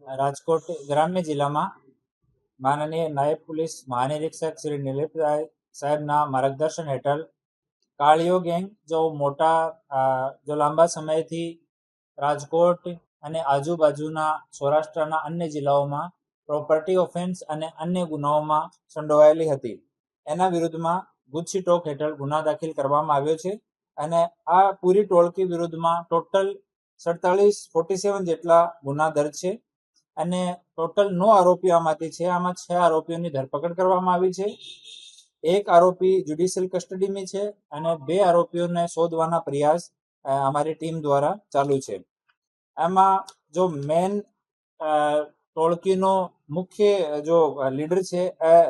રાજકોટ ગ્રામ્ય જિલ્લામાં માનનીય નાયબ પોલીસ મહાનિરીક્ષક શ્રી નિલેપરાય સાહેબના માર્ગદર્શન હેઠળ કાળિયો ગેંગ જો લાંબા સમયથી રાજકોટ અને આજુબાજુના સૌરાષ્ટ્રના અન્ય જિલ્લાઓમાં પ્રોપર્ટી ઓફેન્સ અને અન્ય ગુનાઓમાં સંડોવાયેલી હતી, એના વિરુદ્ધમાં ગુજસીટોક હેઠળ ગુના દાખલ કરવામાં આવ્યો છે. અને આ પૂરી ટોળકી વિરુદ્ધમાં ટોટલ 47 જેટલા ગુના દર્જ છે અને ટોટલ 9 આરોપીઓ આમાંથી છે. આમાં 6 આરોપીઓની ધરપકડ કરવામાં આવી છે. એક આરોપી જ્યુડિશિયલ કસ્ટડીમાં છે અને 2 આરોપીઓને શોધવાના પ્રયાસ અમારી ટીમ દ્વારા ચાલુ છે. આમાં જો મેન ટોળકીનો મુખ્ય જો લીડર છે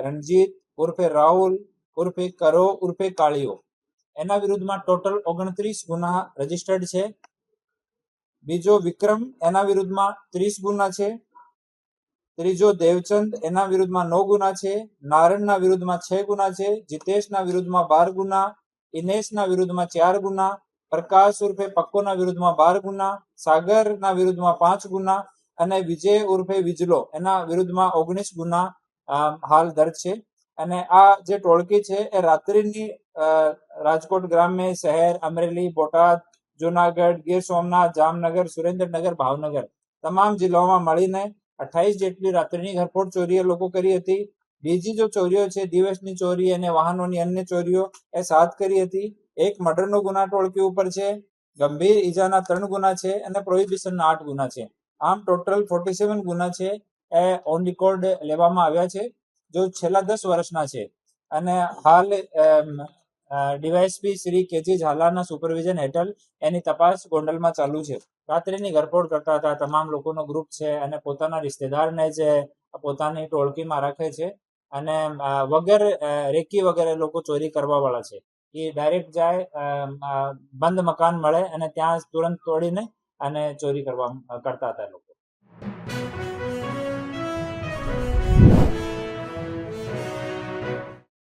રણજીત ઉર્ફે રાહુલ ઉર્ફે કરો ઉર્ફે કાળિયો, એના વિરુદ્ધમાં ટોટલ 29 ગુના રજીસ્ટર્ડ છે. બીજો વિક્રમ, એના વિરુદ્ધમાં 30 ગુના છે. ત્રીજો દેવચંદ, એના વિરુદ્ધમાં 9 ગુના છે. નારણના વિરુદ્ધમાં 6 ગુના છે. જીતેશના વિરુદ્ધમાં 12 ગુના, ઇનેશના વિરુદ્ધમાં 4 ગુના, પ્રકાશ ઉર્ફે પક્કોના વિરુદ્ધમાં 12 ગુના, સાગરના વિરુદ્ધમાં 5 ગુના અને વિજય ઉર્ફે વિજલો એના વિરુદ્ધમાં 19 ગુના હાલ દર્જ છે. અને આ જે ટોળકી છે એ રાત્રિની રાજકોટ ગ્રામ્ય શહેર, અમરેલી, બોટાદ, જુનાગઢ, ગીર સોમનાથ, જામનગર, સુરેન્દ્રનગર, ભાવનગર તમામ જિલ્લાઓમાં મળીને 28 જેટલી રાત્રિની ઘરફોડ ચોરીઓ લોકો કરી હતી. બીજી જો ચોરીઓ છે દિવસની ચોરી અને વાહનોની અન્ય ચોરીઓ એ 7 કરી હતી. એક મર્ડરનો ગુના ટોળકી ઉપર છે, ગંભીર ઈજાના 3 ગુના છે અને પ્રોહિબિશનના 8 ગુના છે. આમ ટોટલ 47 ગુના છે એ ઓન રેકોર્ડ લેવામાં આવ્યા છે, જો છેલ્લા 10 વર્ષના છે. અને હાલ ડીવાયએસપી શ્રી કેજી ઝાલાના સુપરવિઝન હેઠળ એની તપાસ ગોંડલમાં ચાલુ છે. રાત્રિની ઘરફોડ કરતા હતા તમામ લોકોનો ગ્રુપ છે અને પોતાના રિશ્તેદારને જ પોતાની ટોળકીમાં રાખે છે અને વગર રેકી વગેરે લોકો ચોરી કરવા વાળા છે. એ ડાયરેક્ટ જાય, બંધ મકાન મળે અને ત્યાં તુરંત તોડીને અને ચોરી કરતા હતા લોકો.